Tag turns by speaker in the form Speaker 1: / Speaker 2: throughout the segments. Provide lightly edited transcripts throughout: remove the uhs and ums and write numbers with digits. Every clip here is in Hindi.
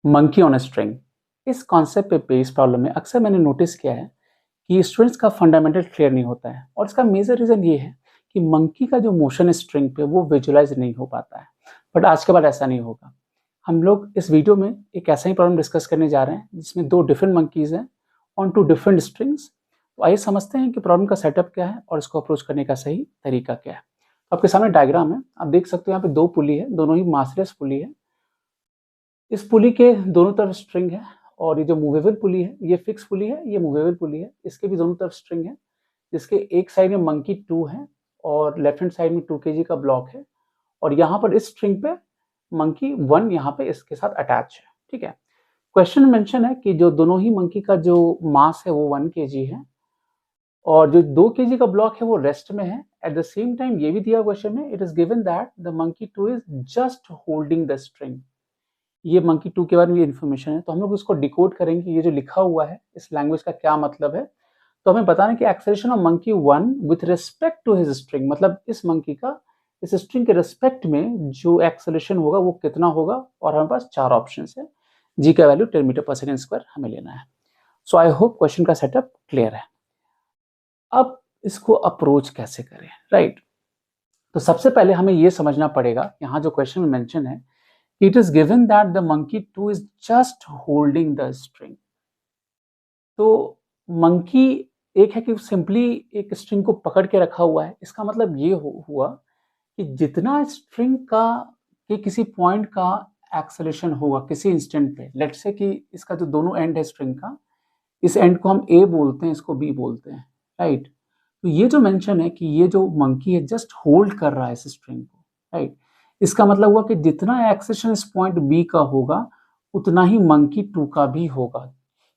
Speaker 1: Monkey on a string. इस कॉन्सेप्ट पे बेस्ड प्रॉब्लम में अक्सर मैंने नोटिस किया है कि स्टूडेंट्स का फंडामेंटल क्लियर नहीं होता है, और इसका मेजर रीजन ये है कि मंकी का जो मोशन है स्ट्रिंग पे वो विजुअलाइज नहीं हो पाता है। बट आज के बाद ऐसा नहीं होगा। हम लोग इस वीडियो में एक ऐसा ही प्रॉब्लम डिस्कस करने जा रहे हैं जिसमें दो डिफरेंट मंकीज हैं ऑन टू डिफरेंट स्ट्रिंग्स। तो आइए समझते हैं कि प्रॉब्लम का सेटअप क्या है और इसको अप्रोच करने का सही तरीका क्या है। तो आपके सामने डायग्राम है, आप देख सकते हो यहाँ पे दो पुली है, दोनों ही मासलेस पुली है। इस पुली के दोनों तरफ स्ट्रिंग है, और ये जो मूवेबल पुली है ये फिक्स पुली है, ये मूवेबल पुली है, इसके भी दोनों तरफ स्ट्रिंग है। जिसके एक साइड में मंकी 2 है और लेफ्ट हैंड साइड में 2 kg का ब्लॉक है, और यहाँ पर इस स्ट्रिंग पे मंकी 1 यहाँ पे इसके साथ अटैच है। ठीक है, क्वेश्चन मेंशन है कि जो दोनों ही मंकी का जो मास है वो 1 kg है, और जो 2 kg का ब्लॉक है वो रेस्ट में है। एट द सेम टाइम ये भी दिया क्वेश्चन में, it is given that the monkey 2 is just holding the string. ये मंकी 2 के बारे में ये इन्फॉर्मेशन है, तो हम लोग इसको डिकोड करेंगे। ये जो लिखा हुआ है इस लैंग्वेज का क्या मतलब है, तो हमें बताना कि acceleration of monkey 1 with respect to his string, मतलब इस मंकी का इस स्ट्रिंग के रिस्पेक्ट में जो एक्सेलरेशन होगा वो कितना होगा। और हमारे पास 4 ऑप्शन है, जी का वैल्यू 10 मीटर पर सेकेंड स्क्वायर हमें लेना है। सो आई होप क्वेश्चन का सेटअप क्लियर है। अब इसको अप्रोच कैसे करें, राइट? तो सबसे पहले हमें ये समझना पड़ेगा, यहाँ जो क्वेश्चन में मेंशन है, it is given that the monkey 2 is just holding the string। तो मंकी एक है कि सिंपली एक स्ट्रिंग को पकड़ के रखा हुआ है। इसका मतलब ये हुआ कि जितना स्ट्रिंग का के किसी पॉइंट का एक्सेलरेशन होगा किसी इंस्टेंट पे, लेट्स से कि इसका जो दोनों एंड है स्ट्रिंग का, इस एंड को हम ए बोलते हैं, इसको बी बोलते हैं, राइट? तो ये जो मेंशन है कि ये जो मंकी है जस्ट होल्ड कर रहा है इस स्ट्रिंग को, राइट? इसका मतलब हुआ कि जितना एक्सेलरेशन इस पॉइंट बी का होगा उतना ही मंकी 2 का भी होगा,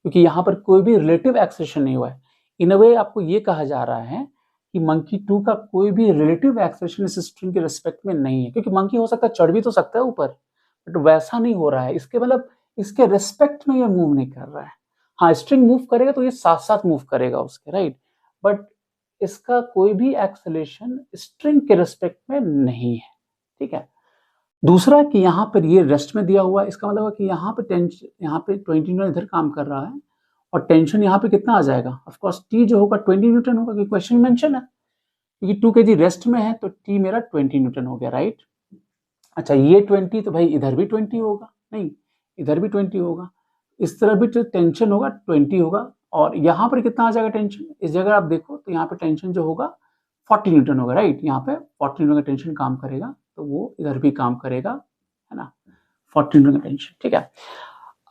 Speaker 1: क्योंकि यहाँ पर कोई भी रिलेटिव एक्सेलरेशन नहीं हुआ है। इन अ वे आपको ये कहा जा रहा है कि मंकी 2 का कोई भी रिलेटिव एक्सेलरेशन इस स्ट्रिंग के रिस्पेक्ट में नहीं है, क्योंकि मंकी हो सकता है चढ़ भी तो सकता है ऊपर, बट वैसा नहीं हो रहा है। इसके मतलब इसके रिस्पेक्ट में ये मूव नहीं कर रहा है। हाँ, स्ट्रिंग मूव करेगा तो ये साथ साथ मूव करेगा उसके, राइट? बट इसका कोई भी एक्सेलरेशन स्ट्रिंग के रिस्पेक्ट में नहीं है। ठीक है, दूसरा कि यहाँ पर ये रेस्ट में दिया हुआ है, इसका मतलब है कि यहाँ पे टेंशन, यहाँ पे 20 न्यूटन इधर काम कर रहा है, और टेंशन यहाँ पे कितना आ जाएगा, ऑफ कोर्स टी जो होगा 20 न्यूटन होगा, क्योंकि क्वेश्चन मेंशन है। क्योंकि 2 kg रेस्ट में है तो टी मेरा 20 न्यूटन हो गया, राइट? अच्छा, ये 20 तो भाई इधर भी 20 होगा, नहीं इधर भी 20 होगा, इस तरह भी तो टेंशन होगा 20 होगा, और यहाँ पर कितना आ जाएगा टेंशन, इस जगह आप देखो तो यहाँ पे टेंशन जो होगा 40 न्यूटन होगा, राइट? यहाँ पे 40 न्यूटन का टेंशन काम करेगा, तो वो इधर भी काम करेगा, है ना, 40 न्यूटन का टेंशन। ठीक है,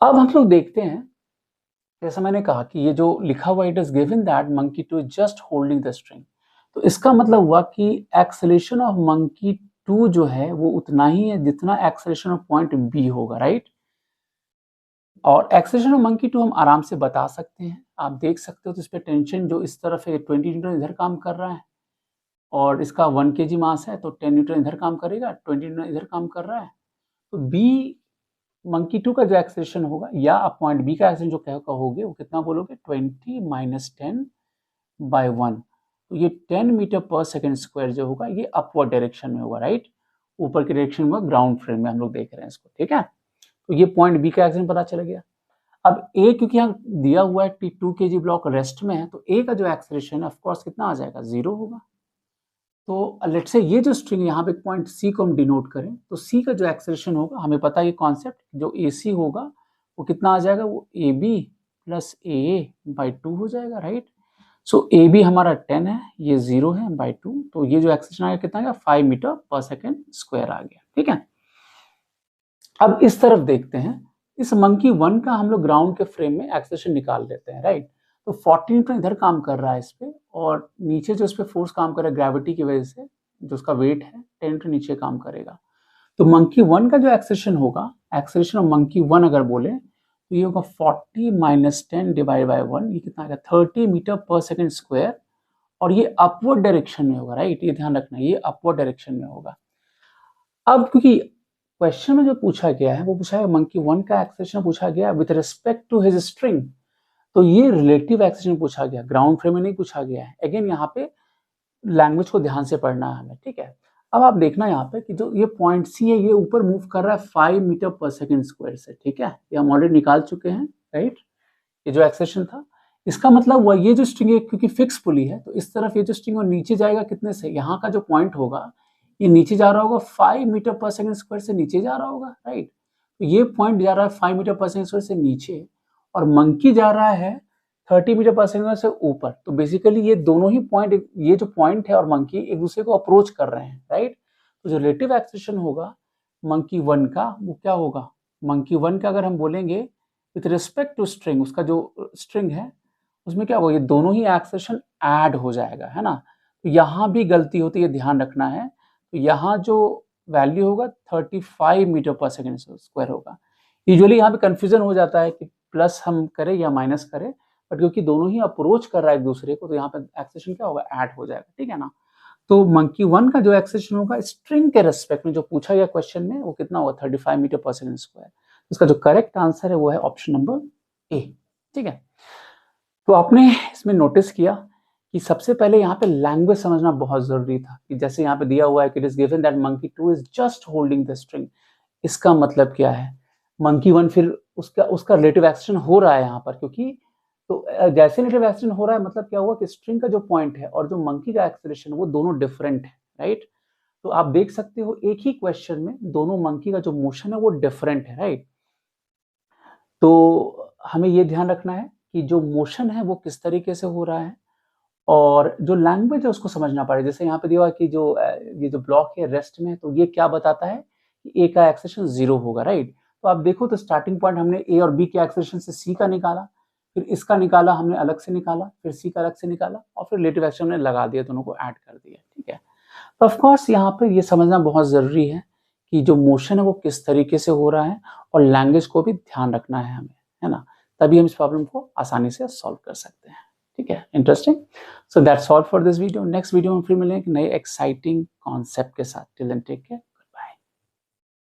Speaker 1: अब हम लोग देखते हैं, जैसा मैंने कहा कि ये जो लिखा हुआ it is given that monkey 2 is just holding the string, तो इसका मतलब हुआ कि एक्सेलरेशन ऑफ मंकी 2 जो है वो उतना ही है जितना एक्सेलरेशन ऑफ पॉइंट बी होगा, राइट? और एक्सेलरेशन ऑफ मंकी 2 हम आराम से बता सकते हैं, आप देख सकते हो। तो इस पे टेंशन जो इस तरफ है 20 न्यूटन इधर काम कर रहा है, और इसका 1 kg मास है तो 10 न्यूटन इधर काम करेगा, 20 न्यूटन इधर काम कर रहा है। तो बी मंकी 2 का जो एक्सेलरेशन होगा, या आप पॉइंट बी का एक्सेलरेशन जो कहोगे वो कितना बोलोगे, 20 माइनस 10 बाय 1। तो ये 10 मीटर पर सेकेंड स्क्वायर जो होगा ये अपवर्ड डायरेक्शन में होगा, राइट? ऊपर की डायरेक्शन में, ग्राउंड फ्रेम में हम लोग देख रहे हैं इसको। ठीक है, तो ये पॉइंट बी का एक्सेलरेशन पता चल गया। अब ए क्योंकि यहाँ दिया हुआ है 2 kg ब्लॉक रेस्ट में है, तो ए का जो एक्सेलरेशन है ऑफ कोर्स कितना आ जाएगा, 0 होगा। तो लेट्स से ये जो स्ट्रिंग यहाँ पे पॉइंट सी को हम डिनोट करें, तो सी का जो एक्सेलरेशन होगा, हमें पता है ये कॉन्सेप्ट, जो ए सी होगा वो कितना आ जाएगा, वो A B plus A by 2 हो जाएगा, राइट? सो ए बी हमारा 10 है, ये 0 है बाई 2, तो ये जो एक्सेलरेशन आ गया कितना आ गया, 5 मीटर पर सेकेंड स्क्वायर आ गया। ठीक है, अब इस तरफ देखते हैं, इस मंकी 1 का हम लोग ग्राउंड के फ्रेम में एक्सेलरेशन निकाल लेते हैं, राइट? तो 40 न्यूटन इधर काम कर रहा है इस पे, और नीचे जो इस पे फोर्स काम कर रहा है ग्रेविटी की वजह से, जो उसका वेट है 10 न्यूटन नीचे काम करेगा। तो मंकी 1 का जो एक्सेलरेशन होगा, एक्सेलरेशन ऑफ मंकी 1 अगर बोले तो ये होगा 40 माइनस 10 डिवाइड बाई 1, ये कितना आएगा, 30 मीटर पर सेकेंड स्क्वायर, और ये अपवर्ड डायरेक्शन में होगा, राइट? ये ध्यान रखना, ये अपवर्ड डायरेक्शन में होगा। अब क्योंकि क्वेश्चन में जो पूछा गया है वो पूछा है मंकी 1 का एक्सेलरेशन पूछा गया with respect to his string, तो ये रिलेटिव एक्सेलरेशन पूछा गया, ग्राउंड फ्रेम में नहीं पूछा गया है। अगेन यहाँ पे लैंग्वेज को ध्यान से पढ़ना है हमें, ठीक है? अब आप देखना यहाँ पे कि जो ये पॉइंट सी है ये ऊपर मूव कर रहा है 5 मीटर पर सेकेंड स्क्वायर से, ठीक है, ये हम ऑलरेडी निकाल चुके हैं, राइट। ये जो एक्सेशन था, इसका मतलब हुआ ये जो स्ट्रिंग है क्योंकि फिक्स पुली है तो इस तरफ ये जो स्ट्रिंग है नीचे जाएगा कितने से, यहाँ का जो पॉइंट होगा ये नीचे जा रहा होगा 5 मीटर पर सेकेंड स्क्वायर से नीचे जा रहा होगा, राइट। तो ये पॉइंट जा रहा है 5 मीटर पर सेकेंड स्क्वायर से नीचे और मंकी जा रहा है 30 मीटर पर सेकेंड से ऊपर। तो बेसिकली ये दोनों ही पॉइंट, ये जो पॉइंट है और मंकी एक दूसरे को अप्रोच कर रहे हैं, राइट। तो जो रिलेटिव एक्सेलेरेशन होगा मंकी 1 का वो क्या होगा, मंकी 1 का अगर हम बोलेंगे विथ रिस्पेक्ट टू स्ट्रिंग, उसका जो स्ट्रिंग है उसमें क्या होगा, ये दोनों ही एक्सेलेरेशन ऐड हो जाएगा, है ना। तो यहाँ भी गलती होती है, ध्यान रखना है। तो यहाँ जो वैल्यू होगा 35 मीटर पर सेकेंड स्क्वायर होगा। यूजुअली यहाँ पे कंफ्यूजन हो जाता है कि प्लस हम करें या माइनस करें, बट क्योंकि दोनों ही अप्रोच कर रहा है एक दूसरे को तो यहाँ पे एक्सेलेरेशन क्या होगा, ऐड हो जाएगा, ठीक है ना। तो मंकी 1 का जो एक्सेलेरेशन होगा स्ट्रिंग के रेस्पेक्ट में जो पूछा गया क्वेश्चन में वो कितना होगा, 35 मीटर पर सेकेंड स्क्वायर। इसका जो करेक्ट आंसर है वो है ऑप्शन नंबर ए, ठीक है। तो आपने इसमें नोटिस किया कि सबसे पहले यहाँ पे लैंग्वेज समझना बहुत जरूरी था कि जैसे यहाँ पे दिया हुआ है कि it is given that monkey 2 is just holding the string, इसका मतलब क्या है, मंकी 1 फिर उसका रिलेटिव एक्शन हो रहा है यहाँ पर, क्योंकि तो जैसे रिलेटिव एक्शन हो रहा है मतलब क्या हुआ कि स्ट्रिंग का जो पॉइंट है और जो मंकी का एक्सेलेरेशन वो दोनों डिफरेंट है, राइट। तो आप देख सकते हो एक ही क्वेश्चन में दोनों मंकी का जो मोशन है वो डिफरेंट है, राइट। तो हमें ये ध्यान रखना है कि जो मोशन है वो किस तरीके से हो रहा है और जो लैंग्वेज है उसको समझना पड़ेगा। जैसे यहाँ पे दिया हुआ कि जो ये जो ब्लॉक है रेस्ट में, तो ये क्या बताता है कि ए का एक्सेलेरेशन 0 होगा, राइट। तो आप देखो तो स्टार्टिंग पॉइंट हमने ए और बी के एक्सेलेरेशन से सी का निकाला, फिर इसका निकाला हमने अलग से निकाला, फिर सी का अलग से निकाला और फिर रिलेटिव एक्शन हमने लगा दिया, दोनों को ऐड कर दिया, ठीक है। तो ऑफकोर्स यहाँ पे ये समझना बहुत जरूरी है कि जो मोशन है वो किस तरीके से हो रहा है और लैंग्वेज को भी ध्यान रखना है हमें, है ना, तभी हम इस प्रॉब्लम को आसानी से सॉल्व कर सकते हैं, ठीक है। Interesting. So that's all for this video. Next video में फिर मिलेंगे नए एक्साइटिंग कॉन्सेप्ट के साथ। Till then take care.